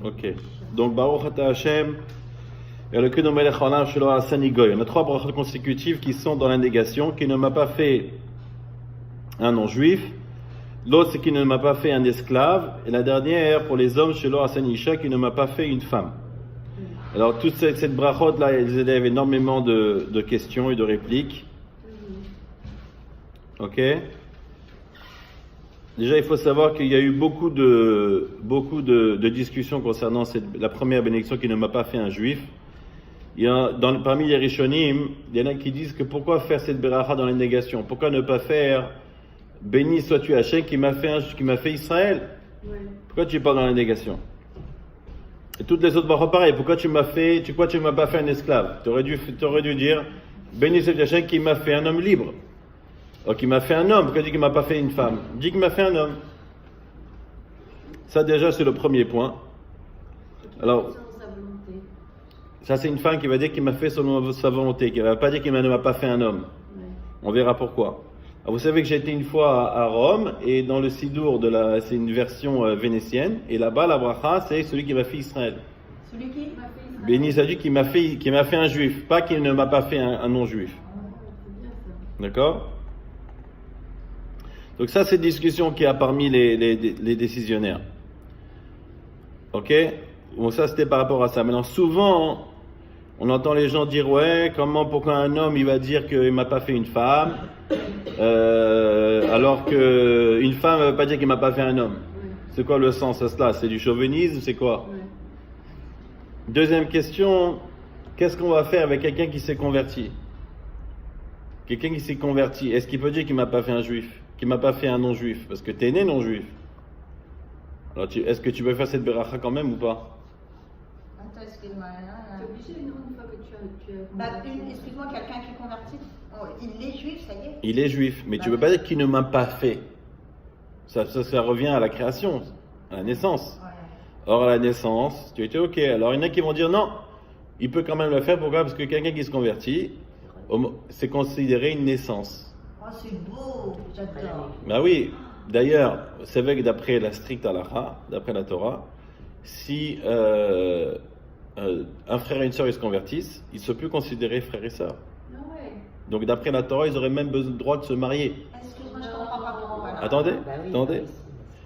Ok. Donc, Baruch Ata Hashem, Elokeinu melech haolam shelo asani goy. On a 3 brachot consécutives qui sont dans la négation, qui ne m'a pas fait un non-juif. L'autre, c'est qui ne m'a pas fait un esclave. Et la dernière, pour les hommes, shelo asani isha, qui ne m'a pas fait une femme. Alors, toute cette brachot-là, elles élèvent énormément de questions et de répliques. Ok? Déjà, il faut savoir qu'il y a eu beaucoup de discussions concernant la première bénédiction qui ne m'a pas fait un juif. Il y a, parmi les Rishonim, il y en a qui disent que pourquoi faire cette beracha dans la négation? Pourquoi ne pas faire béni sois-tu Hachem qui m'a fait Israël? Ouais. Pourquoi tu parles dans la négation? Et toutes les autres brachot pareil. Pourquoi tu m'as pas fait un esclave? Tu aurais dû dire béni sois-tu Hachem qui m'a fait un homme libre. Donc il m'a fait un homme, pourquoi il dit qu'il m'a pas fait une femme? Il dit qu'il m'a fait un homme. Ça déjà c'est le premier point. Alors, ça c'est une femme qui va dire qu'il m'a fait selon sa volonté, qui ne va pas dire qu'il ne m'a pas fait un homme. Ouais. On verra pourquoi. Alors, vous savez que j'ai été une fois à Rome, et dans le Sidour, c'est une version vénitienne, et là-bas la bracha c'est celui qui m'a fait Israël. Celui qui m'a fait Israël. Béni celui qui m'a fait un juif, pas qu'il ne m'a pas fait un non-juif. D'accord? Donc ça, c'est une discussion qu'il y a parmi les décisionnaires. Ok? Bon, ça, c'était par rapport à ça. Maintenant, souvent, on entend les gens dire, ouais, pourquoi un homme, il va dire qu'il m'a pas fait une femme, alors qu'une femme ne veut pas dire qu'il m'a pas fait un homme. C'est quoi le sens à cela? C'est du chauvinisme? C'est quoi? Deuxième question, qu'est-ce qu'on va faire avec quelqu'un qui s'est converti? Quelqu'un qui s'est converti, est-ce qu'il peut dire qu'il m'a pas fait un juif? Qui m'a pas fait un non-juif, parce que tu es né non-juif. Alors, est-ce que tu peux faire cette beracha quand même ou pas? Attends, excuse-moi. Tu es obligé, non, une fois que tu as... excuse-moi, quelqu'un qui est converti, il est juif, ça y est? Il est juif, mais tu peux pas dire qu'il ne m'a pas fait. Ça revient à la création, à la naissance. Ouais. Or, à la naissance, tu étais ok. Alors, il y en a qui vont dire non, il peut quand même le faire. Pourquoi? Parce que quelqu'un qui se convertit, c'est considéré une naissance. Oh, c'est beau, j'adore. Bah oui, d'ailleurs, c'est vrai que d'après la stricte halakha, d'après la Torah, si un frère et une sœur ils se convertissent, ils ne sont plus considérés frères et sœurs. Ah ouais. Donc d'après la Torah, ils auraient même besoin le droit de se marier. Excuse-moi, je comprends pas pourquoi. Attendez, attendez.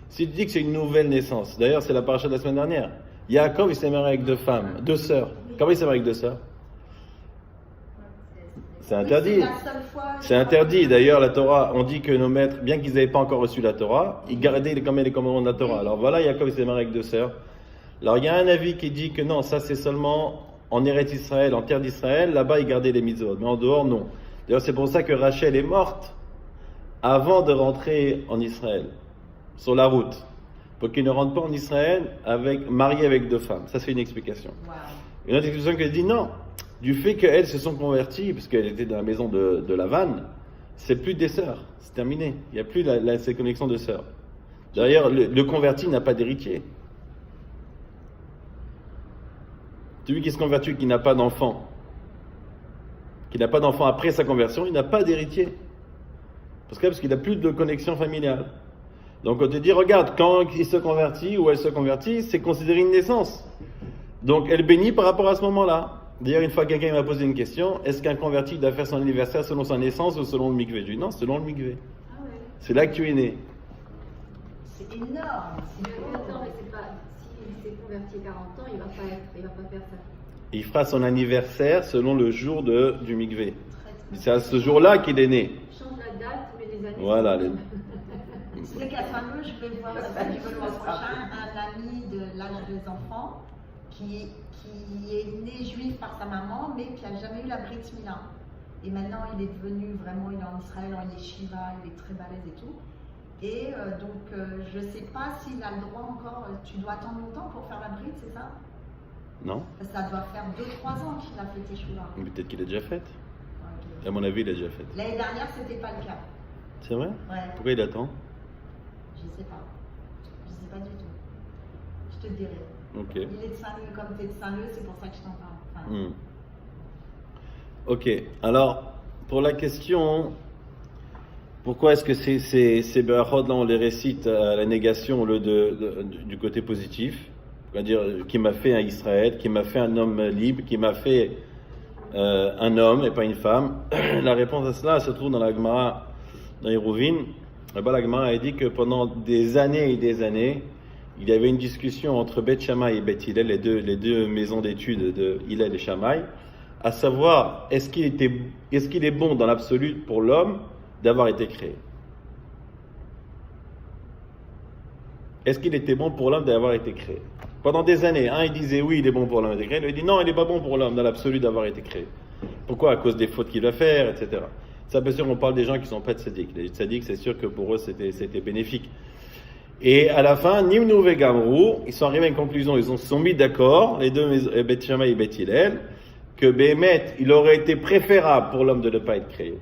Si tu dis que c'est une nouvelle naissance, d'ailleurs c'est la paracha de la semaine dernière, Yaakov il s'est marié avec 2 femmes, 2 sœurs. Comment il s'est marié avec 2 sœurs? C'est interdit. C'est interdit. D'ailleurs, la Torah, on dit que nos maîtres, bien qu'ils n'avaient pas encore reçu la Torah, ils gardaient les commandements de la Torah. Alors voilà, Yaakov s'est marié avec 2 sœurs. Alors il y a un avis qui dit que non, ça c'est seulement en Eretz Israël, en terre d'Israël, là-bas ils gardaient les mitzvot, mais en dehors non. D'ailleurs c'est pour ça que Rachel est morte avant de rentrer en Israël, sur la route, pour qu'il ne rentre pas en Israël marié avec 2 femmes. Ça c'est une explication. Wow. Une autre explication qui dit non. Du fait qu'elles se sont converties, parce qu'elles étaient dans la maison de Lavan, c'est plus des sœurs, c'est terminé. Il n'y a plus ces connexions de sœurs. D'ailleurs, le converti n'a pas d'héritier. Celui qui se convertit, qui n'a pas d'enfant, après sa conversion, il n'a pas d'héritier. Parce qu'il n'a plus de connexion familiale. Donc on te dit, regarde, quand il se convertit ou elle se convertit, c'est considéré une naissance. Donc elle bénit par rapport à ce moment-là. D'ailleurs, une fois quelqu'un m'a posé une question, est-ce qu'un converti doit faire son anniversaire selon sa naissance ou selon le mikvé? Je dis non, selon le mikvé. Ah ouais. C'est là que tu es né. C'est énorme. Attends, mais c'est pas, s'il s'est converti à 40 ans, il va pas faire ça. Il fera son anniversaire selon le jour du mikvé. C'est à ce jour-là qu'il est né. Change la date tous les années. Voilà. C'est qu'à Saint-Leu, je vais voir le mois prochain un ami de l'âge des enfants qui est né juif par sa maman, mais qui n'a jamais eu la Brit Mila. Et maintenant, il est devenu vraiment, il est en Israël, en yeshiva, il est très balèze et tout. Et donc, je ne sais pas s'il a le droit encore. Tu dois attendre longtemps pour faire la Brit, c'est ça? Non. Ça doit faire 2-3 ans qu'il a fait Teshuvah. Peut-être qu'il est déjà fait. Okay. À mon avis, il est déjà fait. L'année dernière, c'était pas le cas. C'est vrai? Ouais. Pourquoi il attend? Je ne sais pas. Je ne sais pas du tout. Je te dirai. Okay. Il est de Saint-Leu, comme tu es de Saint-Leu, c'est pour ça que je t'en parle. Enfin... Ok, alors, pour la question, pourquoi est-ce que ces berachot là on les récite à la négation au lieu du côté positif? c'est-à-dire qui m'a fait un Israël, qui m'a fait un homme libre, qui m'a fait un homme et pas une femme. La réponse à cela se trouve dans la Gemara, dans Hérouvine. Là-bas, la Gemara a dit que pendant des années et des années, il y avait une discussion entre Beth Shammai et Beth Hillel, les deux maisons d'études de Hillel et Shammai, à savoir est-ce qu'il est bon dans l'absolu pour l'homme d'avoir été créé. Est-ce qu'il était bon pour l'homme d'avoir été créé? Pendant des années, il disait oui, il est bon pour l'homme d'avoir été créé, l'autre dit non, il n'est pas bon pour l'homme dans l'absolu d'avoir été créé. Pourquoi? À cause des fautes qu'il va faire, etc. Ça, bien sûr, on parle des gens qui ne sont pas tzaddik. Les tzaddik, c'est sûr que pour eux, c'était bénéfique. Et à la fin, Nimnu vegamru, ils sont arrivés à une conclusion, ils se sont mis d'accord, les deux, Beth Shammai et Beth Hillel, que Béhémet, il aurait été préférable pour l'homme de ne pas être créé.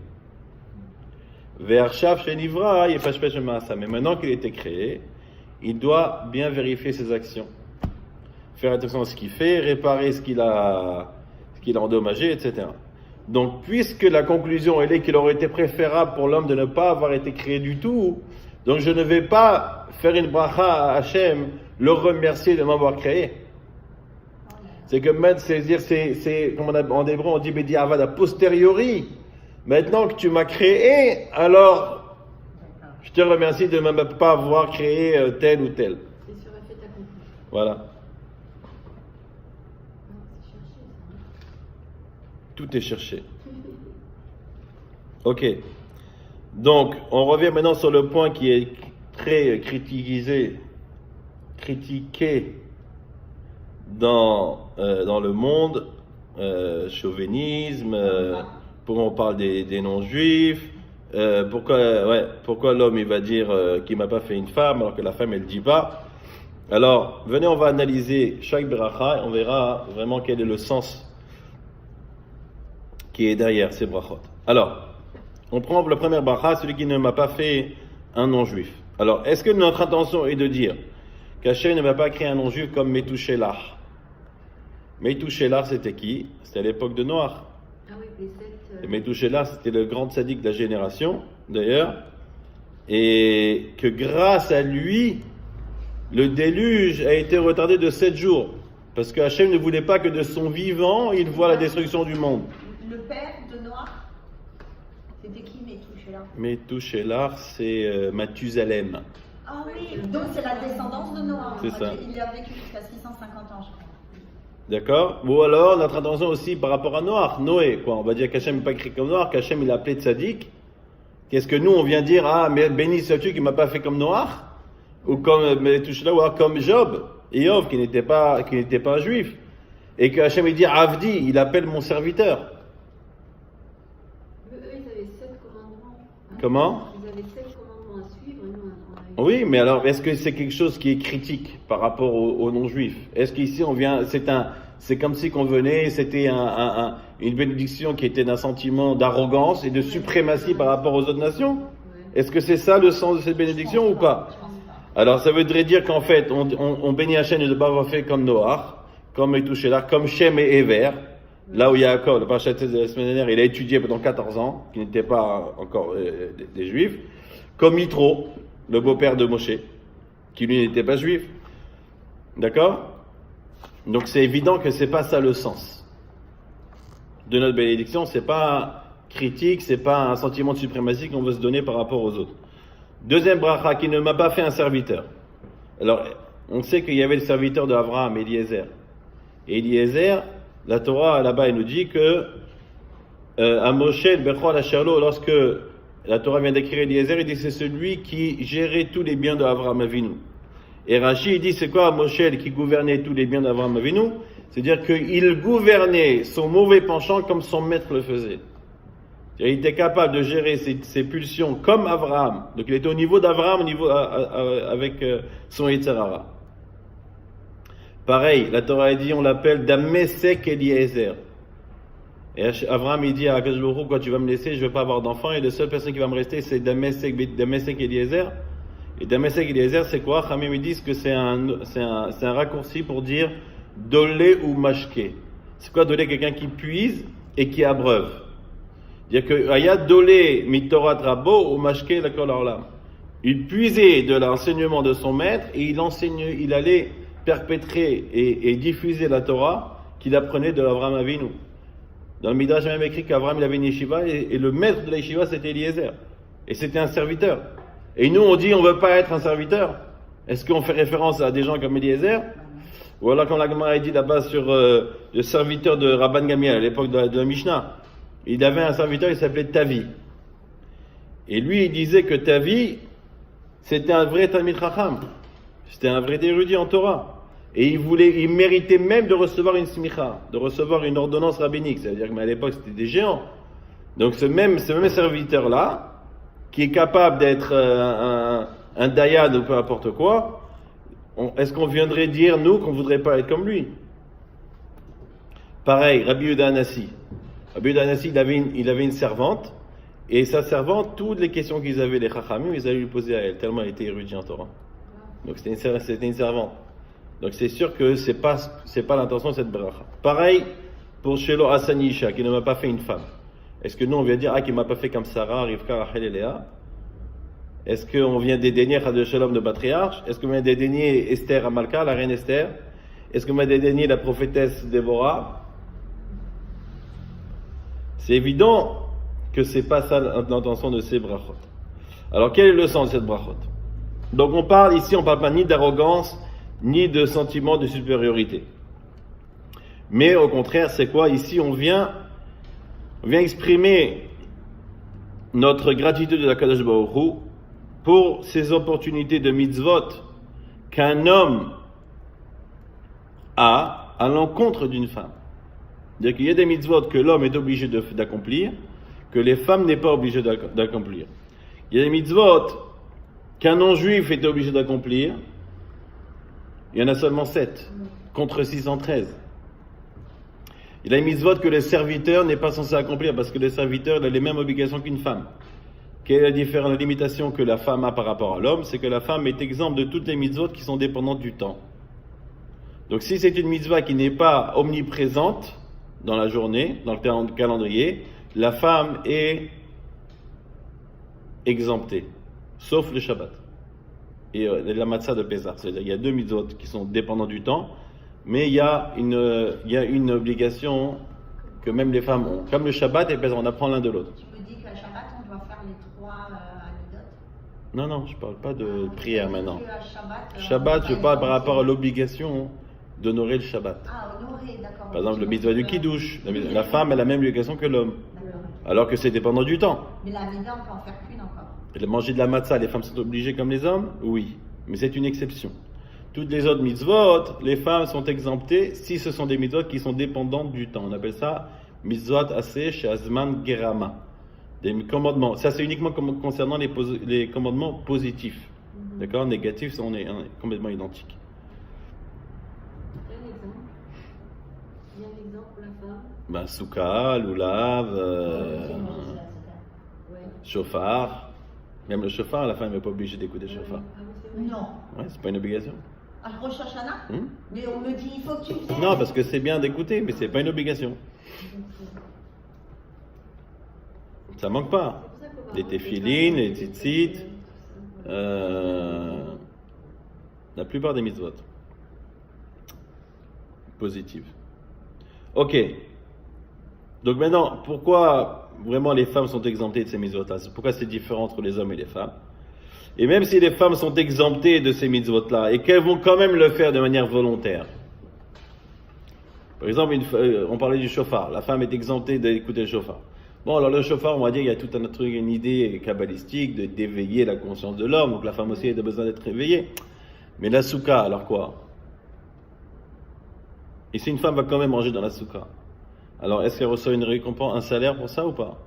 Ve'arshav shenivra yefashpesh ma'asa. Mais maintenant qu'il a été créé, il doit bien vérifier ses actions, faire attention à ce qu'il fait, réparer ce qu'il a endommagé, etc. Donc, puisque la conclusion elle est qu'il aurait été préférable pour l'homme de ne pas avoir été créé du tout, donc je ne vais pas faire une bracha à Hachem, le remercier de m'avoir créé. C'est que maintenant, c'est comme en hébreu on dit bediavad a posteriori. Maintenant que tu m'as créé, alors je te remercie de ne même pas avoir créé tel ou tel. C'est sur fait accompli. Voilà. C'est cherché, ça. Tout est cherché. Ok. Donc, on revient maintenant sur le point qui est très critiqué dans le monde, chauvinisme, pourquoi on parle des non-juifs, pourquoi l'homme il va dire qu'il m'a pas fait une femme alors que la femme elle dit pas. Alors, venez, on va analyser chaque bracha et on verra vraiment quel est le sens qui est derrière ces brachot. Alors, on prend le premier bracha, celui qui ne m'a pas fait un non-juif. Alors, est-ce que notre intention est de dire qu'Hachem ne va pas créer un non-juif comme Metouchelach? Metouchelach, c'était qui? C'était à l'époque de Noach. Ah oui, les sept. Metouchelach, c'était le grand tzaddik de la génération, d'ailleurs, et que grâce à lui, le déluge a été retardé de 7 jours, parce que Hachem ne voulait pas que de son vivant, il voit la destruction du monde. Le père de Noach, c'était qui Metouchelach? Metouchelach, c'est Mathusalem. Ah oui, donc c'est la descendance de Noach. C'est ça. Il a vécu jusqu'à 650 ans, je crois. D'accord? Ou alors, notre attention aussi par rapport à Noach, Noé, quoi. On va dire qu'Hachem n'est pas écrit comme Noach, qu'Hachem il a appelé tzaddik. Qu'est-ce que nous, on vient dire, mais béni sois-tu qui m'a pas fait comme Noach? Ou comme Metouchelach, ou alors comme Job, Job, qui n'était pas un juif. Et que Hachem il dit, Avdi, il appelle mon serviteur. Eux, ils avaient 7 commandements. Comment? Ils avaient 7 commandements à suivre, et nous, on a eu... Oui, mais alors, est-ce que c'est quelque chose qui est critique par rapport aux non-juifs? Est-ce qu'ici, on vient, c'est comme si qu'on venait, c'était une bénédiction qui était d'un sentiment d'arrogance et de suprématie par rapport aux autres nations? Est-ce que c'est ça le sens de cette bénédiction ou pas? Alors, ça voudrait dire qu'en fait, on bénit Hachem de ne pas avoir fait comme Noach, comme Metouchelach, comme Shem et Ever, là où Yaakov, le parachat de la semaine dernière, il a étudié pendant 14 ans, qui n'étaient pas encore des juifs, comme Yitro, le beau-père de Moshe, qui lui n'était pas juif. D'accord? Donc c'est évident que c'est pas ça le sens de notre bénédiction, c'est pas critique, c'est pas un sentiment de suprématie qu'on veut se donner par rapport aux autres. Deuxième bracha, qui ne m'a pas fait un serviteur. Alors, on sait qu'il y avait le serviteur d'Abraham, Eliezer. Et Eliezer, la Torah là-bas, elle nous dit que à Moshe, Bechol Asherlo, lorsque la Torah vient d'écrire Eliezer, il dit c'est celui qui gérait tous les biens d'Abraham Avinu. Et Rashi, il dit c'est quoi Moshe qui gouvernait tous les biens d'Abraham Avinu? C'est-à-dire qu'il gouvernait son mauvais penchant comme son maître le faisait. Il était capable de gérer ses pulsions comme Abraham. Donc il était au niveau d'Abraham, avec son Yetzer Hara. Pareil, la Torah a dit, on l'appelle Damesek Eliezer. Et Abraham il dit à Akash Baruch Hu, quand tu vas me laisser, je ne veux pas avoir d'enfant, et la seule personne qui va me rester, c'est Damesek Eliezer. Et Damesek Eliezer, c'est quoi? Khamim ils disent que c'est un raccourci pour dire Dolé ou Mashke. C'est quoi Dolé? Quelqu'un qui puise et qui abreuve. C'est-à-dire que Ayat Dolé Mitorat Rabo ou Mashke la Kol Olam. Il puisait de l'enseignement de son maître et il allait perpétrer et diffuser la Torah qu'il apprenait de Avraham Avinu. Dans le Midrash, même écrit qu'Avraham il avait une yeshiva et le maître de la yeshiva c'était Eliezer. Et c'était un serviteur. Et nous on dit on ne veut pas être un serviteur. Est-ce qu'on fait référence à des gens comme Eliezer? Ou alors comme la Gemara a dit là-bas sur le serviteur de Rabban Gamiel à l'époque de la Mishnah. Il avait un serviteur qui s'appelait Tavi. Et lui il disait que Tavi c'était un vrai Talmid Chacham. C'était un vrai érudit en Torah. Et il méritait même de recevoir une smicha, de recevoir une ordonnance rabbinique. C'est-à-dire qu'à l'époque, c'était des géants. Donc ce même serviteur-là, qui est capable d'être un dayan ou peu importe quoi, est-ce qu'on viendrait dire, nous, qu'on ne voudrait pas être comme lui? Pareil, Rabbi Yehuda Hanassi. Rabbi Yehuda Hanassi, il avait une servante, et sa servante, toutes les questions qu'ils avaient, les chachamim, ils allaient lui poser à elle, tellement elle était érudite en Torah. Donc c'était une servante. Donc c'est sûr que c'est pas l'intention de cette bracha. Pareil pour Shelo Hasanisha, qui ne m'a pas fait une femme. Est-ce que nous on vient dire qu'il m'a pas fait comme Sarah, Rivka, Rachel et Léa? Est-ce qu'on vient dédaigner Chad Shalom de patriarche? Est-ce qu'on vient dédaigner Esther Amalka, la reine Esther? Est-ce qu'on vient dédaigner la prophétesse Déborah? C'est évident que c'est pas ça l'intention de ces brachot. Alors quel est le sens de cette brachot? Donc on parle pas ni d'arrogance ni de sentiment de supériorité. Mais au contraire, c'est quoi? Ici, on vient exprimer notre gratitude de la Kadosh Baruch Hu pour ces opportunités de mitzvot qu'un homme a à l'encontre d'une femme. C'est-à-dire qu'il y a des mitzvot que l'homme est obligé d'accomplir, que les femmes n'est pas obligées d'accomplir. Il y a des mitzvot qu'un non-juif est obligé d'accomplir. Il y en a seulement 7, contre 613. Il y a une mitzvot que le serviteur n'est pas censé accomplir, parce que le serviteur a les mêmes obligations qu'une femme. Quelle est la limitation que la femme a par rapport à l'homme? C'est que la femme est exempte de toutes les mitzvot qui sont dépendantes du temps. Donc si c'est une mitzvah qui n'est pas omniprésente dans la journée, dans le calendrier, la femme est exemptée, sauf le Shabbat. Et la matzah de Pessah. C'est-à-dire qu'il y a 2 mitzvot qui sont dépendants du temps, mais il y a une obligation que même les femmes ont. Comme le Shabbat et Pessah, on apprend l'un de l'autre. Tu me dis qu'à Shabbat, on doit faire les 3 amidot? Non, je ne parle pas de prière maintenant. Shabbat, Shabbat, je parle par rapport à l'obligation d'honorer le Shabbat. Ah, honorer, d'accord. Par exemple, le mitzvah du Kiddush. La femme a la même obligation que l'homme. Alors que c'est dépendant du temps. Mais la mida, on peut en faire qu'une encore. Et manger de la matzah, les femmes sont obligées comme les hommes? Oui. Mais c'est une exception. Toutes les autres mitzvot, les femmes sont exemptées si ce sont des mitzvot qui sont dépendantes du temps. On appelle ça mitzvot aseh she'azman gerama. Des commandements. Ça, c'est uniquement concernant les commandements positifs. D'accord? Négatifs, on est complètement identiques. Il y a un exemple pour la femme? Souka, loulav, chauffard. Même le chauffard, la femme n'est pas obligée d'écouter le chauffard. Non. Ouais, c'est pas une obligation. À Rosh Hashanah? Mais on me dit, il faut que tu viennes. Non, parce que c'est bien d'écouter, mais c'est pas une obligation. Ça manque pas. Les téphilines, les tzitzit, la plupart des mitzvot. Positives. Ok. Donc maintenant, pourquoi vraiment les femmes sont exemptées de ces mitzvot-là? Pourquoi c'est différent entre les hommes et les femmes? Et même si les femmes sont exemptées de ces mitzvot-là, et qu'elles vont quand même le faire de manière volontaire. Par exemple, on parlait du chauffard. La femme est exemptée d'écouter le chauffard. Bon, alors le chauffard, on va dire, il y a tout un truc, une idée kabbalistique d'éveiller la conscience de l'homme, donc la femme aussi a besoin d'être éveillée. Mais la souka, alors quoi? Et si une femme va quand même manger dans la souka, alors est-ce qu'elle reçoit une récompense, un salaire pour ça ou pas?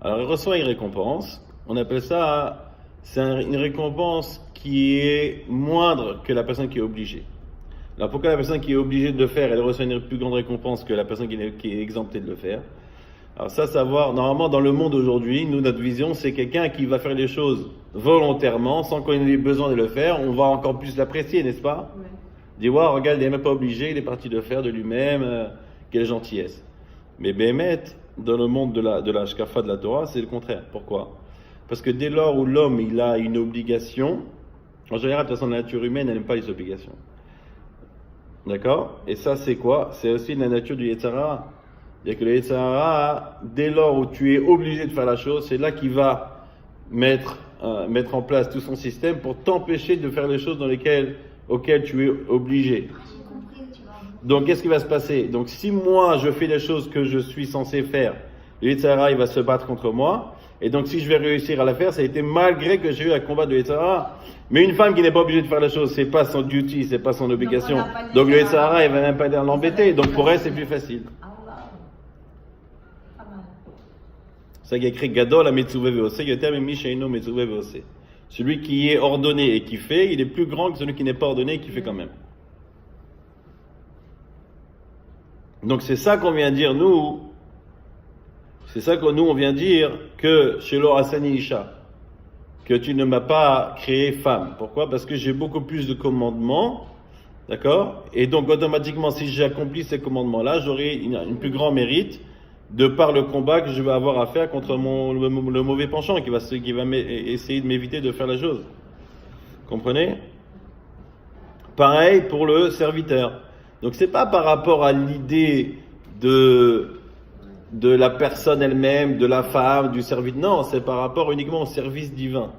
Alors elle reçoit une récompense, on appelle ça, une récompense qui est moindre que la personne qui est obligée. Alors pourquoi la personne qui est obligée de le faire, elle reçoit une plus grande récompense que la personne qui est exemptée de le faire? Alors ça, savoir, normalement dans le monde aujourd'hui, nous, notre vision, c'est quelqu'un qui va faire les choses volontairement, sans qu'on ait besoin de le faire, on va encore plus l'apprécier, n'est-ce pas? Ouais. Dire, ouais, regarde, il n'est même pas obligé, il est parti de le faire de lui-même, quelle gentillesse. Mais Béhémet, dans le monde de la shkafa de la Torah, c'est le contraire. Pourquoi? Parce que dès lors où l'homme, il a une obligation, en général, de toute façon, la nature humaine, elle n'aime pas les obligations. D'accord? Et ça, c'est quoi? C'est aussi la nature du Yetzer Hara. C'est-à-dire que le Yetzer Hara, dès lors où tu es obligé de faire la chose, c'est là qu'il va mettre en place tout son système pour t'empêcher de faire les choses auxquelles tu es obligé. J'ai compris, tu vois. Donc, qu'est-ce qui va se passer? Donc, si moi, je fais les choses que je suis censé faire, le Yetzer Hara, il va se battre contre moi. Et donc, si je vais réussir à la faire, ça a été malgré que j'ai eu à combattre le Yetzer Hara. Mais une femme qui n'est pas obligée de faire la chose, c'est pas son duty, c'est pas son obligation. Donc, on n'a pas le Donc, le Yetzer Yetzer Hara, Hara. il va même pas l'embêter. Donc, pour elle, c'est plus facile. Ah, waouh. Pas mal. C'est ça qui a écrit Gadol à Metzuvé Veose, Yoter Mishaino Metzuvé Veose. Celui qui est ordonné et qui fait, il est plus grand que celui qui n'est pas ordonné et qui fait quand même. Donc c'est ça qu'on vient dire, nous. C'est ça que nous, on vient dire que chez Hassani Isha, que tu ne m'as pas créé femme. Pourquoi? Parce que j'ai beaucoup plus de commandements, d'accord? Et donc automatiquement, si j'accomplis ces commandements-là, j'aurai une plus grand mérite de par le combat que je vais avoir à faire contre le mauvais penchant qui va essayer de m'éviter de faire la chose. Comprenez? Pareil pour le serviteur. Donc c'est pas par rapport à l'idée de la personne elle-même, de la femme, du service. Non, c'est par rapport uniquement au service divin.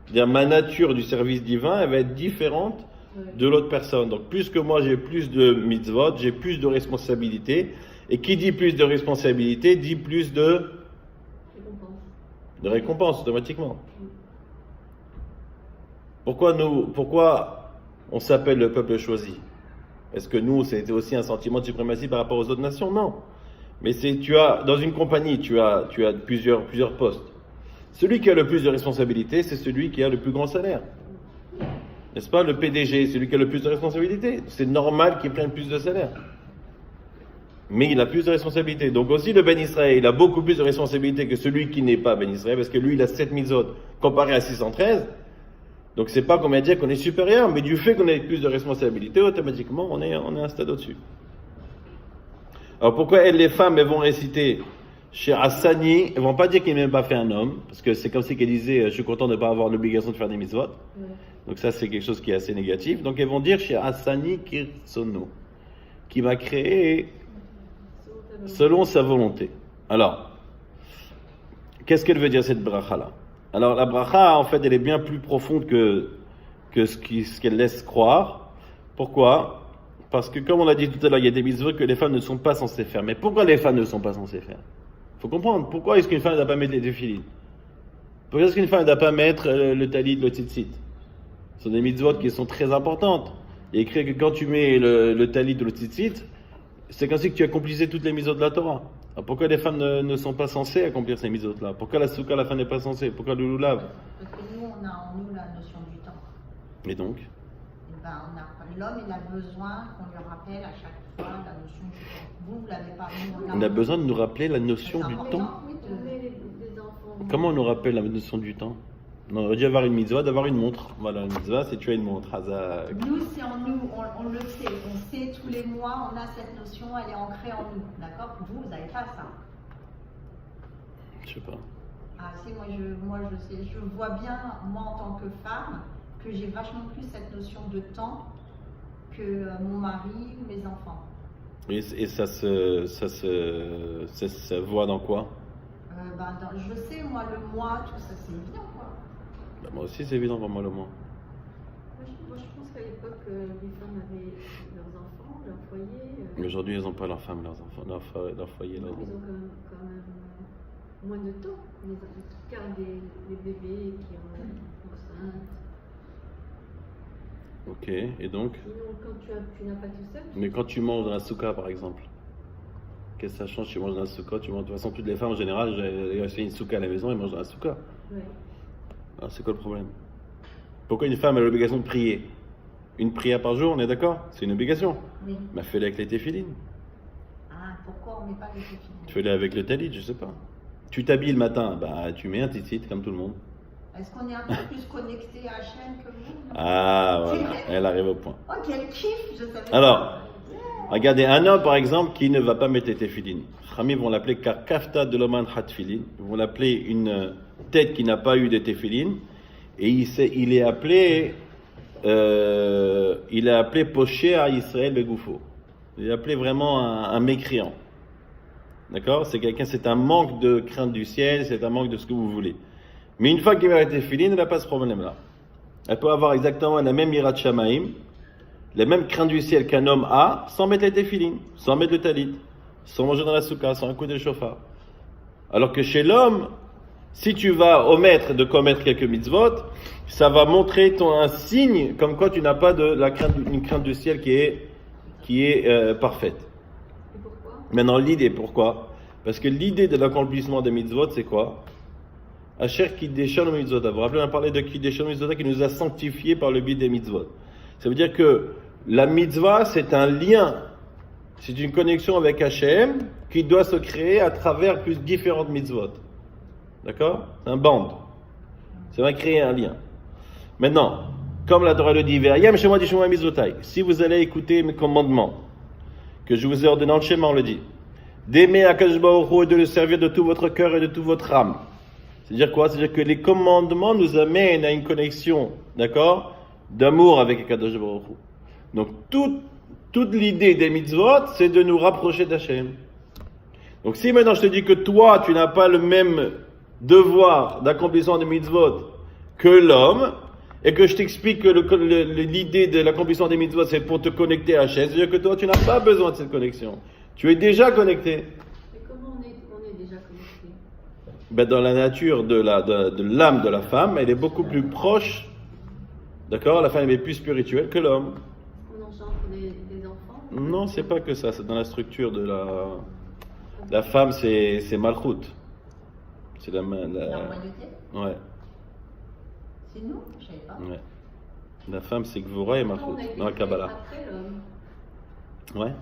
C'est-à-dire ma nature du service divin, elle va être différente de l'autre personne. Donc plus que moi j'ai plus de mitzvot, j'ai plus de responsabilités. Et qui dit plus de responsabilité, dit plus de récompense automatiquement. Pourquoi on s'appelle le peuple choisi? Est-ce que nous, c'était aussi un sentiment de suprématie par rapport aux autres nations? Non. Mais dans une compagnie, tu as plusieurs postes. Celui qui a le plus de responsabilités, c'est celui qui a le plus grand salaire. N'est-ce pas? Le PDG, celui qui a le plus de responsabilités. C'est normal qu'il prenne plus de salaire. Mais il a plus de responsabilités. Donc aussi le Ben Israël, il a beaucoup plus de responsabilités que celui qui n'est pas Ben Israël, parce que lui, il a 7 mitzvot comparé à 613. Donc c'est pas qu'on va dire qu'on est supérieur, mais du fait qu'on ait plus de responsabilités, automatiquement, on est un stade au-dessus. Alors pourquoi les femmes, elles vont réciter chez Hassani, elles vont pas dire qu'il n'a même pas fait un homme, parce que c'est comme si qu'elles disaient, je suis content de ne pas avoir l'obligation de faire des mitzvot. Donc ça, c'est quelque chose qui est assez négatif. Donc elles vont dire chez Hassani Kirsono, qui m'a créé selon sa volonté. Alors, qu'est-ce qu'elle veut dire cette bracha-là? Alors la bracha, en fait, elle est bien plus profonde que ce qu'elle laisse croire. Pourquoi? Parce que comme on l'a dit tout à l'heure, il y a des mitzvot que les femmes ne sont pas censées faire. Mais pourquoi les femmes ne sont pas censées faire? Il faut comprendre. Pourquoi est-ce qu'une femme ne doit pas mettre les téfilines? Pourquoi est-ce qu'une femme ne doit pas mettre le talit, le tzitzit? Ce sont des mitzvot qui sont très importantes. Il est écrit que quand tu mets le talit ou le tzitzit, c'est comme si tu accomplissais toutes les mitzvot de la Torah. Alors pourquoi les femmes ne sont pas censées accomplir ces mitzvot-là? Pourquoi la soukha, la femme n'est pas censée? Pourquoi le loulav? Parce que nous, on a en nous la notion du temps. Et donc? L'homme, il a besoin qu'on lui rappelle à chaque fois la notion du temps. Vous l'avez pas. On a besoin de nous rappeler la notion du temps? Comment on nous rappelle la notion du temps? On aurait dû avoir une mitzvah, d'avoir une montre. Voilà, une mitzvah, c'est tu as une montre. Nous, c'est en nous, on le sait. On sait tous les mois, on a cette notion, elle est ancrée en nous. D'accord? Vous n'avez pas ça. Je sais pas. Ah, si, moi je sais. Je vois bien, moi en tant que femme, que j'ai vachement plus cette notion de temps que mon mari ou mes enfants. Et ça se voit dans quoi? Je sais, moi, le mois, tout ça, c'est évident, quoi. Moi aussi, c'est évident pour moi, le mois. Moi, je pense qu'à l'époque, les femmes avaient leurs enfants, leur foyer. Aujourd'hui, elles n'ont pas leurs femmes, leurs enfants, leur foyer, leurs Ils ont quand même moins de temps. Ils gardent les bébés qui ont enceintes. Ok, et donc? Sinon, quand tu n'as pas tout seul. Mais quand tu manges dans la soukha, par exemple, qu'est-ce que ça change? Tu manges dans la soukha, de toute façon, toutes les femmes en général, elles ont une soukha à la maison, elles mangent dans la soukha. Ouais. Alors, c'est quoi le problème? Pourquoi une femme a l'obligation de prier? Une prière par jour, on est d'accord? C'est une obligation. Oui. Mais fais-le avec les téfilines. Ah, pourquoi on ne met pas les téfilines? Fais-le avec le talit, je sais pas. Tu t'habilles le matin, tu mets un tzitzit comme tout le monde. Est-ce qu'on est un peu plus connecté à Hachem que vous? Ah, voilà, elle arrive au point. Oh, quel kiff, je savais pas. Alors, regardez, un homme par exemple qui ne va pas mettre les téfilines. Chami vont l'appeler kafta de l'oman hatfilin. Ils vont l'appeler une tête qui n'a pas eu de téfilines. Et il est appelé il a appelé Poché à Israël Begoufo. Il a appelé vraiment un mécréant. D'accord? C'est un manque de crainte du ciel, c'est un manque de ce que vous voulez. Mais une fois qu'il met la téfiline, il n'a pas ce problème-là. Elle peut avoir exactement la même Yirat Shamaim, la même crainte du ciel qu'un homme a, sans mettre les téfilines, sans mettre le talit, sans manger dans la soukha, sans écouter le chauffard. Alors que chez l'homme, si tu vas omettre de commettre quelques mitzvot, ça va montrer un signe comme quoi tu n'as pas une crainte du ciel qui est parfaite. Et pourquoi? Maintenant, l'idée, pourquoi? Parce que l'idée de l'accomplissement des mitzvot, c'est quoi? Asher Kiddeshon mitzvot. Vous vous rappelez, on a parlé de Kiddeshon mitzvot qui nous a sanctifiés par le biais des mitzvot. Ça veut dire que la mitzvah, c'est un lien, c'est une connexion avec Hachem qui doit se créer à travers plus différentes mitzvot. D'accord? C'est un band. Ça va créer un lien. Maintenant, comme la Torah le dit, si vous allez écouter mes commandements, que je vous ai ordonné en schéma, on le dit, d'aimer Akadosh Baruch Hu et de le servir de tout votre cœur et de toute votre âme. C'est-à-dire quoi? C'est-à-dire que les commandements nous amènent à une connexion, d'accord, d'amour avec Akadosh Baruch Hu. Donc, toute l'idée des mitzvot, c'est de nous rapprocher d'Hachem. Donc, si maintenant je te dis que toi, tu n'as pas le même devoir d'accomplissement des mitzvot que l'homme, et que je t'explique que l'idée de l'accomplissement des mitzvot, c'est pour te connecter à Hachem, c'est-à-dire que toi, tu n'as pas besoin de cette connexion. Tu es déjà connecté. Mais comment on est déjà connecté? Ben, dans la nature de l'âme de la femme, elle est beaucoup plus proche, d'accord? La femme est plus spirituelle que l'homme. On engendre des enfants? Non, c'est pas que ça, c'est dans la structure de la femme, c'est Malchut. C'est La royauté? Ouais. C'est nous? Je savais pas. Ouais. La femme, c'est Gvura et On a été Malchut, dans la créé Kabbalah. après l'homme. Ouais.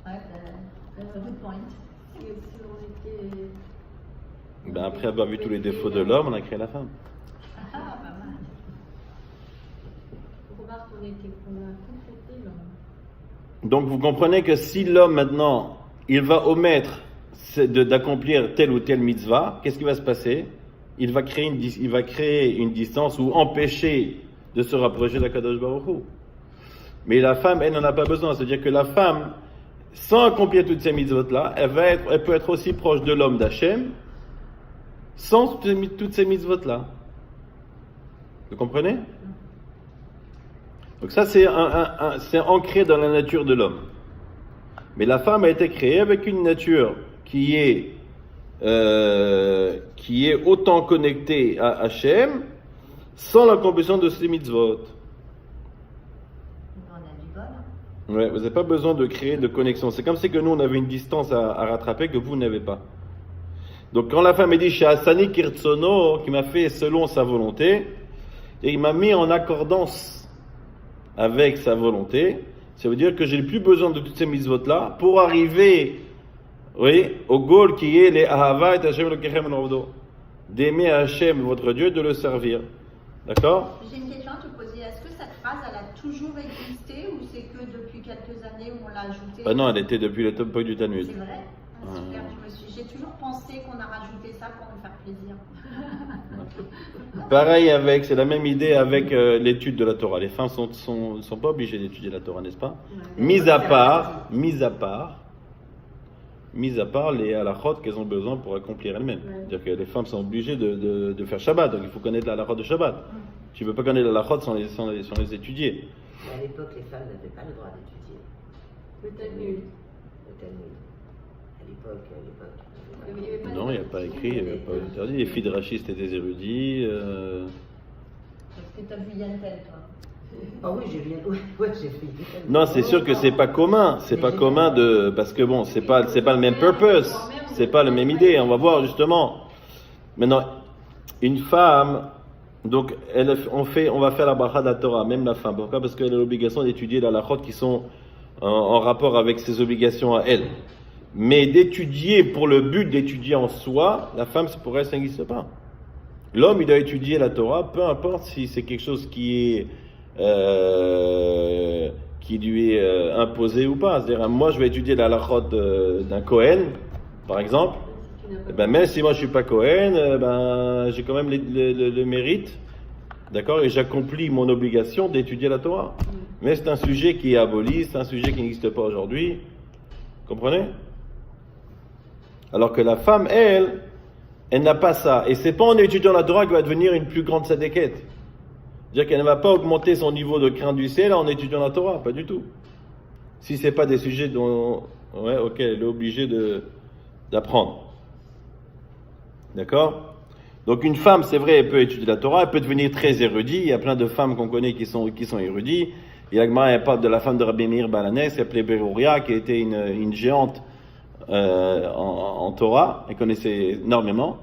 Ouais, good point. Si on était... Ben, après avoir vu tous les défauts de l'homme, on a créé la femme. Ah, pas mal. Remarque, on a complété l'homme. Donc vous comprenez que si l'homme maintenant, il va omettre d'accomplir telle ou telle mitzvah, qu'est-ce qui va se passer? Il va créer une distance ou empêcher de se rapprocher d'Akadosh Baruch Hu. Mais la femme, elle n'en a pas besoin. C'est-à-dire que la femme, sans accomplir toutes ces mitzvot-là, elle peut être aussi proche de l'homme d'Hachem, sans toutes ces mitzvot-là. Vous comprenez? Donc ça, c'est ancré dans la nature de l'homme. Mais la femme a été créée avec une nature qui est autant connectée à Hachem, sans l'accomplissement de ces mitzvot. On a du bol. Ouais, vous n'avez pas besoin de créer de connexion. C'est comme si que nous, on avait une distance à rattraper que vous n'avez pas. Donc quand la femme est dit Sha'asani kirtsono, qui m'a fait selon sa volonté, et il m'a mis en accordance avec sa volonté, ça veut dire que j'ai plus besoin de toutes ces mitzvot-là pour arriver, oui, au goal qui est les Ahava et Hashem Lokechem Nordo, d'aimer Hashem, votre Dieu, de le servir. D'accord? J'ai une question à te poser. Est-ce que cette phrase, elle a toujours existé ou c'est que depuis quelques années où on l'a ajoutée? Ah non, elle était depuis l'époque du Talmud. C'est vrai? Ah, super, j'ai toujours pensé qu'on a rajouté ça pour nous faire plaisir. Pareil c'est la même idée avec l'étude de la Torah. Les femmes sont pas obligées d'étudier la Torah, n'est-ce pas? Ouais. Mis à part les halachot qu'elles ont besoin pour accomplir elles-mêmes. Ouais. C'est-à-dire que les femmes sont obligées de faire Shabbat, donc il faut connaître la halachot de Shabbat. Tu ne peux pas connaître la halachot sans les étudier. Mais à l'époque, les femmes n'avaient pas le droit d'étudier Le Talmud. le Talmud. À l'époque. Il y avait pas Non, il n'y a pas écrit, il n'y avait pas interdit. Les filles de Rachid étaient des érudits. Est-ce que tu as vu Yantel, toi? Ah oui, j'ai bien. Ouais, j'ai fait. Non, c'est sûr que c'est pas commun. C'est pas commun parce que bon, c'est pas le même purpose. C'est pas la même idée. On va voir justement. Maintenant, une femme, donc on va faire la bracha de la Torah, même la femme. Pourquoi? Parce qu'elle a l'obligation d'étudier les halachot qui sont en rapport avec ses obligations à elle. Mais d'étudier pour le but d'étudier en soi, la femme, pour elle, ça n'existe pas. L'homme, il doit étudier la Torah, peu importe si c'est quelque chose qui lui est imposé ou pas. C'est-à-dire, moi, je vais étudier la halachot d'un Kohen, par exemple. Même si moi, je suis pas Kohen, j'ai quand même le mérite D'accord? Et j'accomplis mon obligation d'étudier la Torah. Mais c'est un sujet qui est aboli, c'est un sujet qui n'existe pas aujourd'hui. Comprenez? Alors que la femme, elle n'a pas ça. Et c'est pas en étudiant la Torah qu'elle va devenir une plus grande sadéquette. C'est-à-dire qu'elle ne va pas augmenter son niveau de crainte du ciel en étudiant la Torah, pas du tout. Si c'est pas des sujets auxquels elle est obligée d'apprendre. D'accord? Donc une femme, c'est vrai, elle peut étudier la Torah, elle peut devenir très érudite. Il y a plein de femmes qu'on connaît qui sont érudites. Et la Gemara, elle parle de la femme de Rabbi Meir Balanès, elle s'appelait Berouria, qui était une géante en Torah, elle connaissait énormément.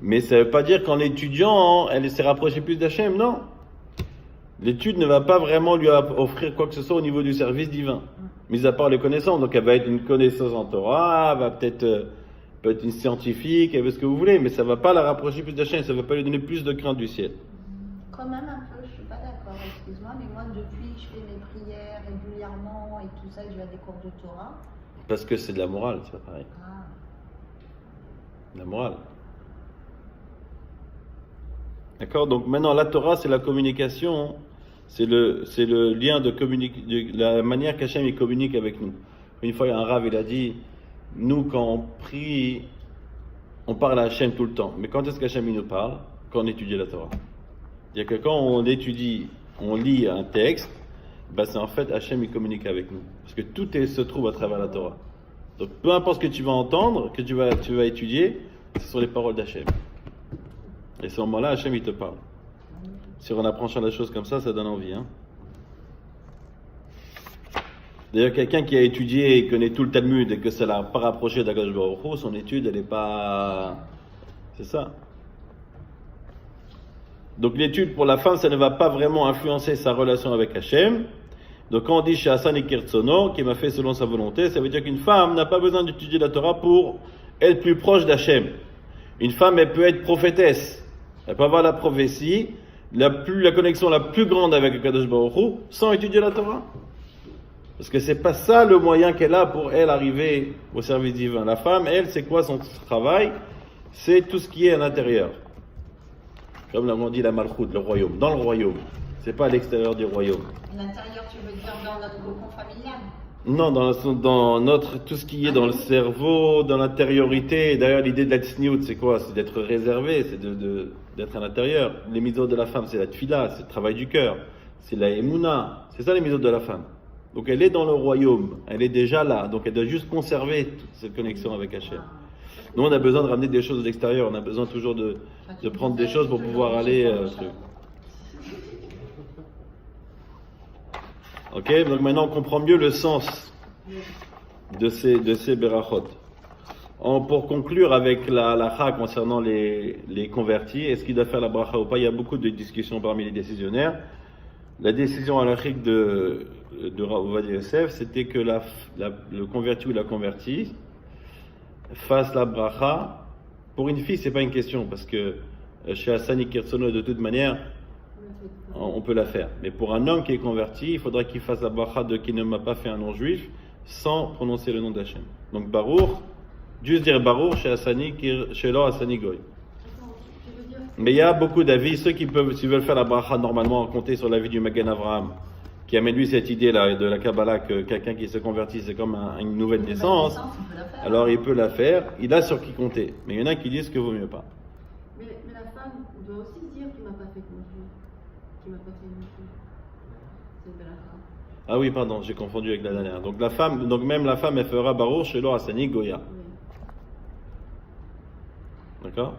Mais ça ne veut pas dire qu'en étudiant, elle s'est rapprochée plus d'Hachem, non. L'étude ne va pas vraiment lui offrir quoi que ce soit au niveau du service divin, mis à part les connaissances. Donc elle va être une connaissance en Torah, elle va peut-être une scientifique, elle veut ce que vous voulez, mais ça ne va pas la rapprocher plus d'Hachem, ça ne va pas lui donner plus de crainte du ciel. Quand même un peu, je ne suis pas d'accord, excuse-moi, mais moi depuis je fais mes prières régulièrement et tout ça, et je vais à des cours de Torah. Parce que c'est de la morale, c'est pas pareil. Ah. La morale. D'accord? Donc maintenant, la Torah, c'est la communication, c'est le lien de la manière qu'Hachem il communique avec nous. Une fois, il y a un Rav, il a dit, nous, quand on prie, on parle à Hachem tout le temps. Mais quand est-ce qu'Hachem il nous parle? Quand on étudie la Torah. C'est-à-dire que quand on étudie, on lit un texte, c'est en fait Hachem il communique avec nous. Parce que tout se trouve à travers la Torah. Donc peu importe ce que tu vas entendre, que tu vas étudier, ce sont les paroles d'Hachem. Et à ce moment-là, Hachem il te parle. Si on apprend la chose comme ça donne envie. Hein. D'ailleurs, quelqu'un qui a étudié et connaît tout le Talmud et que ça l'a pas rapproché d'Akadosh Baruch Hu, son étude, elle n'est pas... C'est ça. Donc l'étude pour la femme, ça ne va pas vraiment influencer sa relation avec Hachem. Donc quand on dit chez Hassan et Kirtsono, qui m'a fait selon sa volonté, ça veut dire qu'une femme n'a pas besoin d'étudier la Torah pour être plus proche d'Hachem. Une femme, elle peut être prophétesse. Elle peut avoir la prophétie, la connexion la plus grande avec le Kadosh Baruch Hu, sans étudier la Torah. Parce que c'est pas ça le moyen qu'elle a pour elle arriver au service divin. La femme, elle, c'est quoi son travail? C'est tout ce qui est à l'intérieur. Comme l'avons dit la Malchoute, le royaume. Dans le royaume. C'est pas à l'extérieur du royaume. L'intérieur, tu veux dire dans notre cocon familial? Non, dans notre, tout ce qui est dans le cerveau, dans l'intériorité. D'ailleurs, l'idée de la tsniout, c'est quoi? C'est d'être réservé, c'est d'être à l'intérieur. Les mitzvot de la femme, c'est la tfila, c'est le travail du cœur. C'est la émouna. C'est ça les mitzvot de la femme. Donc elle est dans le royaume. Elle est déjà là. Donc elle doit juste conserver toute cette connexion avec Hachem. Nous, on a besoin de ramener des choses de l'extérieur. On a besoin toujours de prendre des choses pour pouvoir aller... Ok, donc maintenant on comprend mieux le sens de ces berachot. Pour conclure avec la halakha concernant les convertis, est-ce qu'il doit faire la bracha ou pas? Il y a beaucoup de discussions parmi les décisionnaires. La décision halakhique de Rav Ovadia Yosef, c'était que le converti ou la convertie fasse la bracha. Pour une fille, c'est pas une question, parce que chez Hassani Kirtsono, de toute manière, on peut la faire. Mais pour un homme qui est converti, il faudra qu'il fasse la bracha de qui ne m'a pas fait un nom juif sans prononcer le nom d'Hachem. Donc Baruch, juste dire Baruch chez l'or Hassani Goy. Mais il y a beaucoup d'avis, ceux qui veulent faire la bracha normalement, compter sur l'avis du Magen Avraham, qui amène lui cette idée-là de la Kabbalah que quelqu'un qui se convertit c'est comme une nouvelle naissance, alors il peut la faire, il a sur qui compter. Mais il y en a qui disent que vaut mieux pas. Mais la femme doit aussi dire qu'il m'a pas fait conduire, qu'il m'a pas fait conduire. C'est de la femme. Ah oui, pardon, j'ai confondu avec la dernière. Donc même la femme, elle fera Baruch chez l'or Hassani Goya. Oui. D'accord?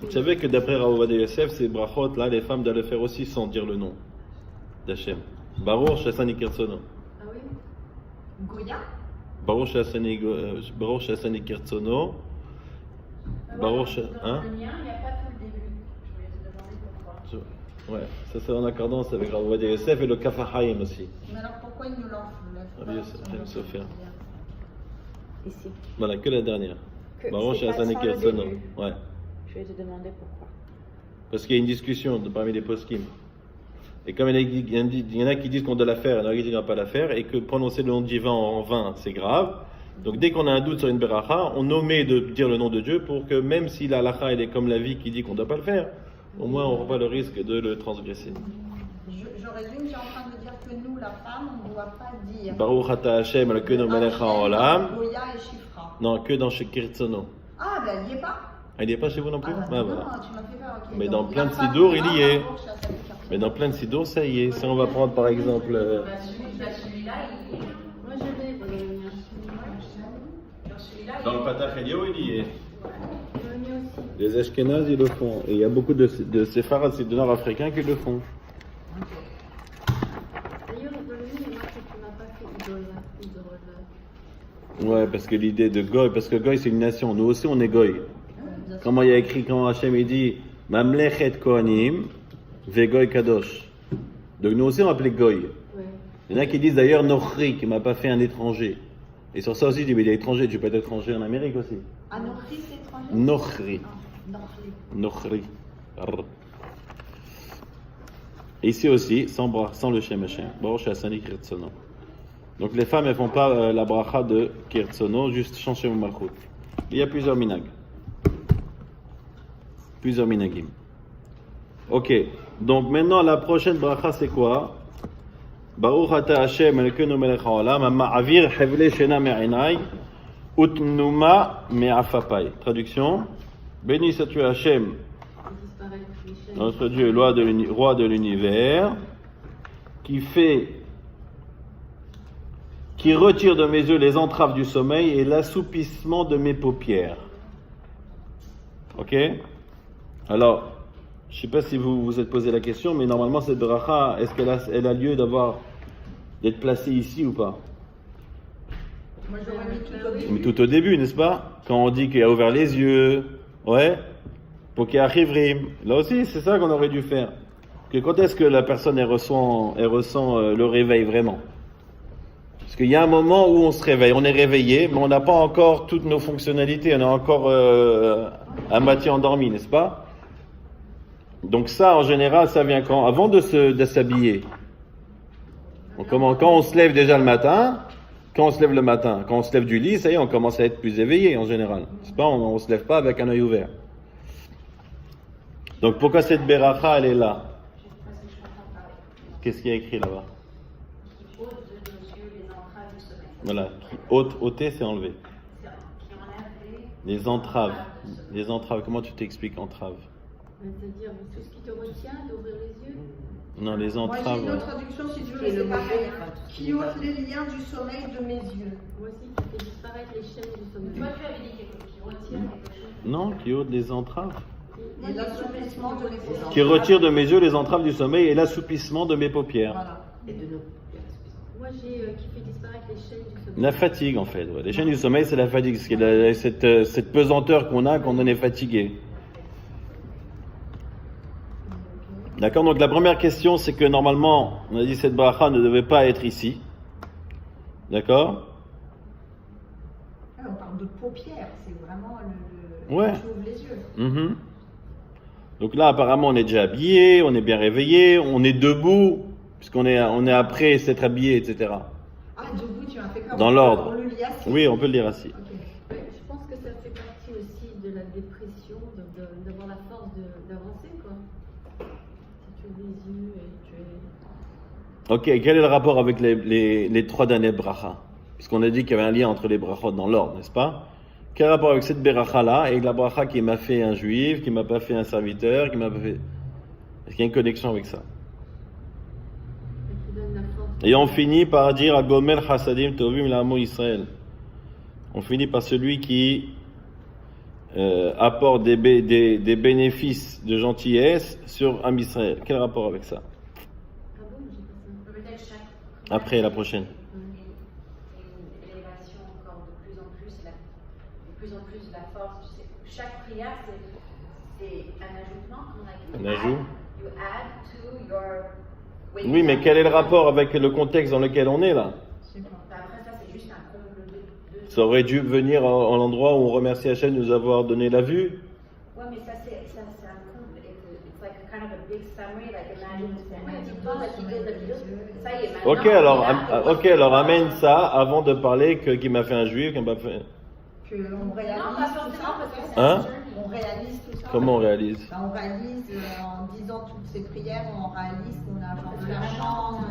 Vous savez que d'après Rav Ovadia Yosef, ces brachot là, les femmes doivent le faire aussi sans dire le nom d'Hachem. Baruch Hassani Kirtsono. Ah oui? Goya? Baruch Hassani Kirtsono. Baruch, hein? Dans le mien, il n'y a pas tout le début. Je voulais te demander pourquoi. Ouais, ça c'est en accordance avec Rav Ovadia Yosef et le Kafahayim aussi. Mais alors pourquoi ils nous l'enlèvent? Ici. Voilà, que la dernière. Baruch c'est pas Hassani sans le Kirtsono. début. Ouais. Je vais te demander pourquoi. Parce qu'il y a une discussion parmi les poskim. Et comme il y en a qui disent qu'on doit la faire, il y en a qui disent qu'on ne doit pas la faire, et que prononcer le nom divin en vain, c'est grave. Donc dès qu'on a un doute sur une beracha, on omet de dire le nom de Dieu pour que même si la halakha elle est comme la vie qui dit qu'on ne doit pas le faire, Au moins, on ne prend pas le risque de le transgresser. Je résume, j'ai en train de dire que nous, la femme, on ne doit pas dire Baruch ata Hashem Elokeinu melech haolam. Goya et Shifra. Non, que dans chez Kirtsono. Ah, ben elle n'y est pas. Elle n'y est pas chez vous non plus? Ah, Ah, non, voilà. tu m'as fait peur, ok. Mais Donc, dans plein la de femme sidour, il doit y est. avoir cherché à faire Mais dans plein de sidour, ça y est. Si on va prendre par exemple. Celui-là, il est. Moi je l'ai dans le mien. Dans celui-là, Dans le Patach Elio, il y est. Dans le mien aussi. Les Ashkénazes, ils le font. Et il y a beaucoup de séfarades, c'est du nord-africain qui le font. D'ailleurs, dans le mien, il y a marqué que tu m'as pas fait idole. Ouais, parce que l'idée de Goy, parce que Goy c'est une nation. Nous aussi on est Goy. Comment il y a écrit, quand Hachem il dit Mamlechet Kohanim, Vegoy Kadosh. Donc nous aussi on appelait Goy. Ouais. Il y en a qui disent d'ailleurs Nochri, qui m'a pas fait un étranger. Et sur ça aussi, je dis, mais il est étranger, tu peux être étranger en Amérique aussi. Ah, Nochri, c'est étranger? Nochri. Ah, Nochri. Nochri. Arr. Et ici aussi, sans le Shem Hashem. Baruch Hashem Kirtsono. Donc les femmes, elles font pas la bracha de Kirtsono, juste changer au malchut. Il y a plusieurs minag. Plusieurs minagim. Ok. Donc maintenant, la prochaine bracha, c'est quoi? Baruch ata Hashem Elokeinu melech haolam, ma'avir hevle shena me'inai, utnuma me'afapai. Traduction. Béni sois-tu Hashem, notre Dieu, roi de l'univers, qui retire de mes yeux les entraves du sommeil et l'assoupissement de mes paupières. Ok? Alors, je ne sais pas si vous vous êtes posé la question, mais normalement cette bracha, est-ce qu'elle a lieu d'être placée ici ou pas? Moi, j'aurais mis tout au début. Mais tout au début, n'est-ce pas? Quand on dit qu'il a ouvert les yeux, ouais, pour qu'il arrive Rim. Là aussi, c'est ça qu'on aurait dû faire. Que quand est-ce que la personne elle ressent le réveil vraiment? Parce qu'il y a un moment où on se réveille, on est réveillé, mais on n'a pas encore toutes nos fonctionnalités, on est encore à moitié endormi, n'est-ce pas? Donc ça, en général, ça vient quand? Avant de s'habiller. Quand on se lève déjà le matin, quand on se lève du lit, ça y est, on commence à être plus éveillé en général. C'est pas, on se lève pas avec un œil ouvert. Donc pourquoi cette beracha, elle est là? Qu'est-ce qu'il y a écrit là-bas? qui ôte de nos yeux les entraves du sommeil. Voilà, ôter, c'est enlever. Qui enlève Les entraves. Les entraves, comment tu t'expliques entraves? C'est-à-dire tout ce qui te retient d'ouvrir les yeux. Non, les Moi, entraves. j'ai une ouais. autre traduction, si tu veux, Et mais le c'est pareil. mauvais, enfin, Qui ôte les liens du sommeil de mes yeux. Moi aussi, qui fait disparaître les chaînes du sommeil. Toi, tu avais dit quelque chose qui retire quelque chose. Non, qui ôte les entraves. Et l'assouplissement de mes paupières. Qui retire de mes yeux les entraves du sommeil et l'assoupissement de mes paupières. Voilà. Et de nos. Moi, j'ai qui fait disparaître les chaînes du sommeil. La fatigue, en fait. Ouais. Les chaînes du sommeil, c'est la fatigue. Cette pesanteur qu'on a quand on est fatigué. D'accord? Donc la première question, c'est que normalement, on a dit cette bracha ne devait pas être ici. D'accord? Ah, on parle de paupières, c'est vraiment le Ouais. quand tu ouvres les yeux. Mhm. Donc là, apparemment, on est déjà habillé, on est bien réveillé, on est debout, puisqu'on est après s'être habillé, etc. Ah, debout, tu m'as fait peur. Dans l'ordre. On le lit assis. Oui, on peut le dire ainsi. Ok. Je pense que ça fait partie aussi de la dépression, d'avoir la force d'avancer, quoi. Si tu ouvres les yeux et tu es... Ok, quel est le rapport avec les trois dernières brachas? Puisqu'on a dit qu'il y avait un lien entre les brachot dans l'ordre, n'est-ce pas? Quel rapport avec cette bracha-là et la bracha qui m'a fait un juif, qui m'a pas fait un serviteur, qui m'a pas fait... Est-ce qu'il y a une connexion avec ça? qui donne la force. Et on finit par dire à Gomer Hasadim Tovim Lamo Israël. On finit par celui qui apporte des bénéfices de gentillesse sur Am Israël. Quel rapport avec ça? Ah bon, j'ai pas ça. Peut-être chaque. Après, la prochaine. Une élévation encore de plus en plus la force. Tu sais, chaque prière, c'est un ajoutement. Un ajout. You add to your. Oui, mais quel est le rapport avec le contexte dans lequel on est là? Après, ça, c'est juste un comble de. Ça aurait dû venir en l'endroit où on remercie Hachem de nous avoir donné la vue. Ouais, mais ça, c'est un comble. It's like a kind of a big summary, like imagine ça y est, maintenant. Ok, alors amène ça avant de parler qu'il m'a fait un juif, qu'il m'a fait. qu'on réalise Non, pas tout forcément, ça. parce que c'est Hein? un journey. On réalise tout ça. Comment on réalise? Ben, on réalise en disant toutes ces prières, on réalise qu'on a de la chance,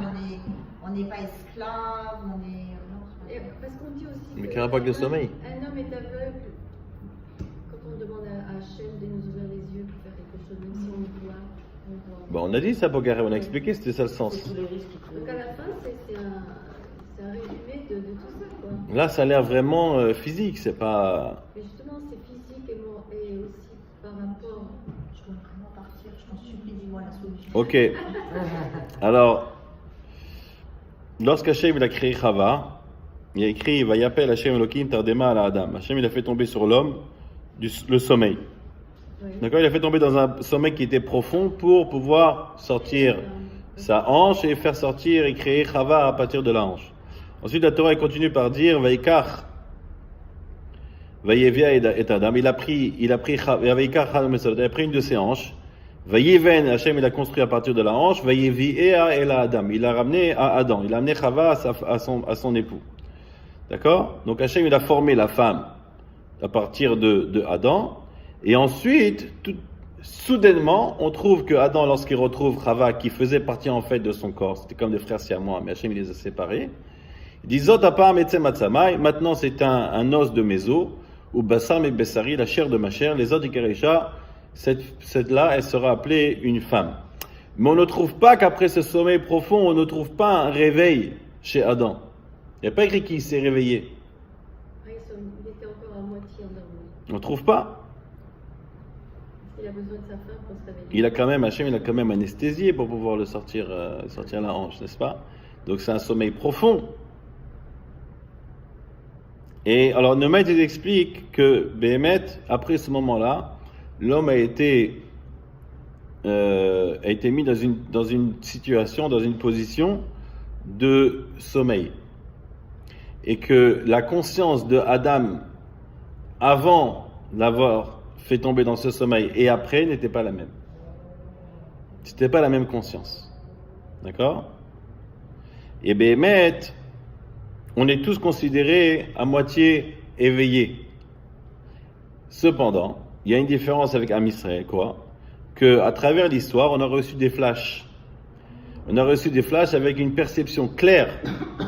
on n'est pas esclave, on est. Et parce qu'on dit aussi. Mais que quel rapport avec le un homme- sommeil? Un homme est aveugle quand on demande à Hachem de nous ouvrir les yeux pour faire quelque chose, même si on le voit. Bon, on a dit ça, Bogaré, on a expliqué, c'était ça le sens. C'est tous les risques qui Donc à la fin, c'est un résumé de tout ça, quoi. Là, ça a l'air vraiment physique, c'est pas. Mais justement, c'est physique et aussi par rapport. Je dois vraiment partir, je t'en supplie, dis-moi la solution. Ok. Alors, lorsqu'Hachem il a créé Chava, il a écrit Vayapel Hachem Elohim Tardema ala Adam. Hachem il a fait tomber sur l'homme le sommeil. Oui. D'accord, il a fait tomber dans un sommeil qui était profond pour pouvoir sortir sa hanche et faire sortir et créer Chava à partir de la hanche. Ensuite, la Torah elle continue par dire Vaikach Vayevia et Adam. Il a pris une de ses hanches. Vayeven, Hachem il a construit à partir de la hanche. Vayevia et la Adam. Il l'a ramené à Adam. Il a amené Chava à son époux. D'accord? Donc Hachem il a formé la femme à partir de Adam. Et ensuite, soudainement, on trouve que Adam, lorsqu'il retrouve Chava, qui faisait partie en fait de son corps, c'était comme des frères siamois, mais Hachem il les a séparés. Il dit Zot apar metzem atzamai. Maintenant c'est un os de mes os, ou basar me bessari, la chair de ma chair. Les autres ikarisha, cette-là, elle sera appelée une femme. Mais on ne trouve pas qu'après ce sommeil profond, on ne trouve pas un réveil chez Adam. Il n'y a pas écrit qu'il s'est réveillé. Ah, il était encore à moitié endormi. On ne trouve pas. Il a besoin de sa femme pour se réveiller. Il a quand même, Hachem, il a quand même anesthésié pour pouvoir le sortir la hanche, n'est-ce pas? Donc c'est un sommeil profond. Et alors Neumet il explique que Béhémet, après ce moment-là, l'homme a été mis dans une situation, dans une position de sommeil. Et que la conscience de Adam, avant d'avoir fait tomber dans ce sommeil et après, n'était pas la même. C'était pas la même conscience. D'accord? Et Béhémet, on est tous considérés à moitié éveillés. Cependant, il y a une différence avec Am Israël, quoi? Que à travers l'histoire, on a reçu des flashs. On a reçu des flashs avec une perception claire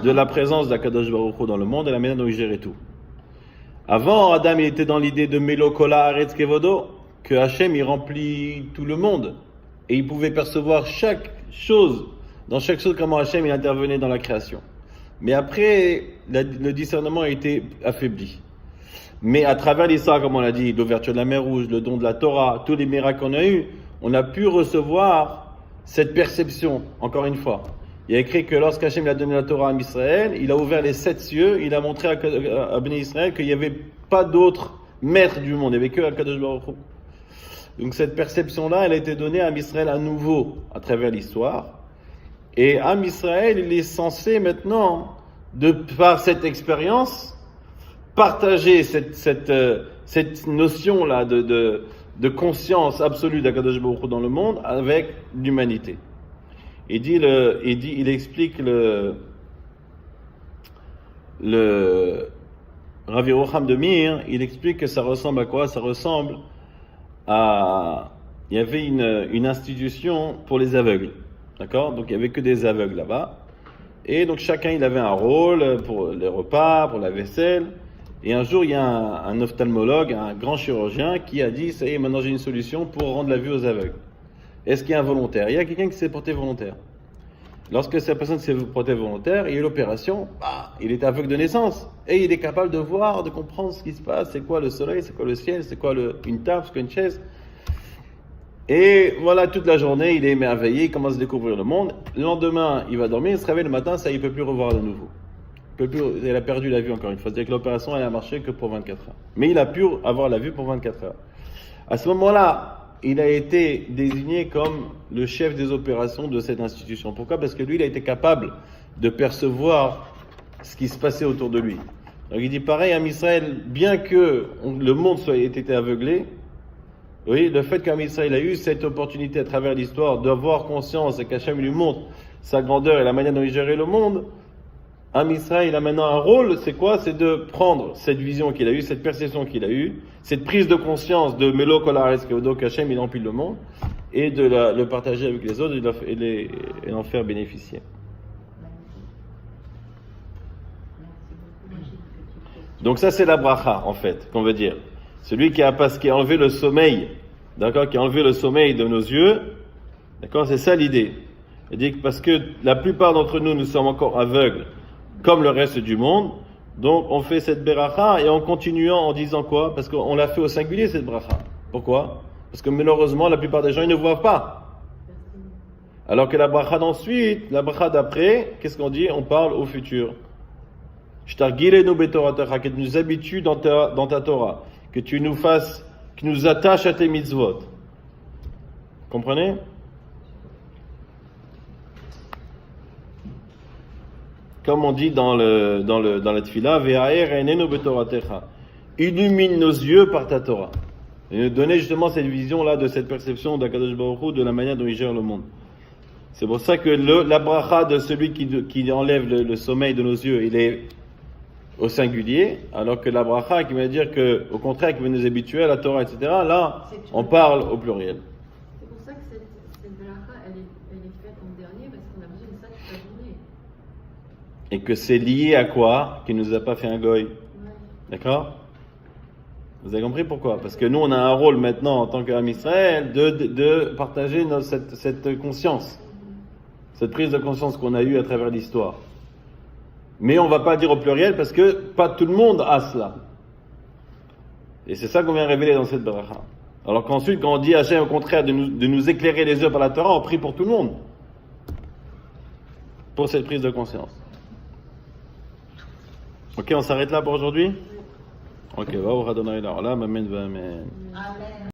de la présence d'Akadosh Baruch Hu dans le monde et la manière dont il gérait tout. Avant, Adam il était dans l'idée de Melokola Aretz Kevodo, que Hachem il remplit tout le monde et il pouvait percevoir chaque chose, dans chaque chose comment Hachem il intervenait dans la création. Mais après, le discernement a été affaibli. Mais à travers l'histoire, comme on l'a dit, l'ouverture de la mer Rouge, le don de la Torah, tous les miracles qu'on a eus, on a pu recevoir cette perception, encore une fois. Il y a écrit que lorsqu'Hachem a donné la Torah à Israël, il a ouvert les 7 cieux, il a montré à Béni Israël qu'il n'y avait pas d'autre maître du monde, il n'y avait que Akadosh Baruch Hu. Donc cette perception-là, elle a été donnée à Israël à nouveau à travers l'histoire. Et Am Israël, il est censé maintenant, par cette expérience, partager cette notion-là de conscience absolue d'Akadosh Baruch Hu dans le monde avec l'humanité. Il explique le Rav Yeroham de Mir, il explique que ça ressemble à quoi? Ça ressemble à... Il y avait une institution pour les aveugles. D'accord? Donc il n'y avait que des aveugles là-bas. Et donc chacun il avait un rôle pour les repas, pour la vaisselle. Et un jour il y a un ophtalmologue, un grand chirurgien qui a dit ça y est, maintenant j'ai une solution pour rendre la vue aux aveugles. Est-ce qu'il y a un volontaire? Il y a quelqu'un qui s'est porté volontaire. Lorsque cette personne s'est portée volontaire, il y a eu l'opération, il est aveugle de naissance. Et il est capable de voir, de comprendre ce qui se passe, c'est quoi le soleil, c'est quoi le ciel, c'est quoi une table, c'est quoi une chaise. Et voilà, toute la journée, il est émerveillé, il commence à découvrir le monde. Le lendemain, il va dormir, il se réveille le matin, ça, il ne peut plus revoir de nouveau. Il a perdu la vue encore une fois. C'est-à-dire que l'opération, elle a marché que pour 24 heures. Mais il a pu avoir la vue pour 24 heures. À ce moment-là, il a été désigné comme le chef des opérations de cette institution. Pourquoi? Parce que lui, il a été capable de percevoir ce qui se passait autour de lui. Donc il dit pareil à Israël, bien que le monde ait été aveuglé, oui, le fait qu'Am Israël a eu cette opportunité à travers l'histoire d'avoir conscience et qu'Hachem lui montre sa grandeur et la manière dont il gérait le monde, Am Israël, il a maintenant un rôle, c'est quoi? C'est de prendre cette vision qu'il a eue, cette perception qu'il a eue, cette prise de conscience de Melo Kol Haaretz Kevodo Hashem, il empile le monde, et de le partager avec les autres et l'en faire bénéficier. Donc ça c'est la bracha en fait, qu'on veut dire. Celui qui a enlevé le sommeil, d'accord, qui a enlevé le sommeil de nos yeux, d'accord, c'est ça l'idée. Il dit que parce que la plupart d'entre nous, nous sommes encore aveugles, comme le reste du monde, donc on fait cette bracha et en continuant en disant quoi? Parce qu'on l'a fait au singulier cette bracha. Pourquoi? Parce que malheureusement la plupart des gens ils ne voient pas. Alors que la bracha d'ensuite, la bracha d'après, qu'est-ce qu'on dit? On parle au futur. Shtargilenu betoratecha, que tu nous habitues dans ta Torah, que tu nous fasses, que nous attaches à tes mitzvot. Comprenez? Comme on dit dans la tefila, ve'aer einenu betoratecha, illumine nos yeux par ta Torah. Et nous donner justement cette vision-là, de cette perception d'Akadosh Baruch Hu, de la manière dont il gère le monde. C'est pour ça que la bracha de celui qui enlève le sommeil de nos yeux, il est au singulier, alors que la bracha qui veut dire que, au contraire, qui veut nous habituer à la Torah, etc., là, on parle au pluriel. C'est pour ça que cette bracha, elle est faite en dernier, parce qu'on a besoin de ça toute la journée. Et que c'est lié à quoi? Qu'il nous a pas fait un goy. Ouais. D'accord? Vous avez compris pourquoi? Parce que nous, on a un rôle maintenant, en tant qu'Am Israël, de partager cette conscience. Cette prise de conscience qu'on a eue à travers l'histoire. Mais on ne va pas dire au pluriel parce que pas tout le monde a cela. Et c'est ça qu'on vient révéler dans cette bracha. Alors qu'ensuite, quand on dit à Hachem au contraire de nous éclairer les yeux par la Torah, on prie pour tout le monde. Pour cette prise de conscience. Ok, on s'arrête là pour aujourd'hui? Ok, va au Radonai La'olam, amen, amen. Amen.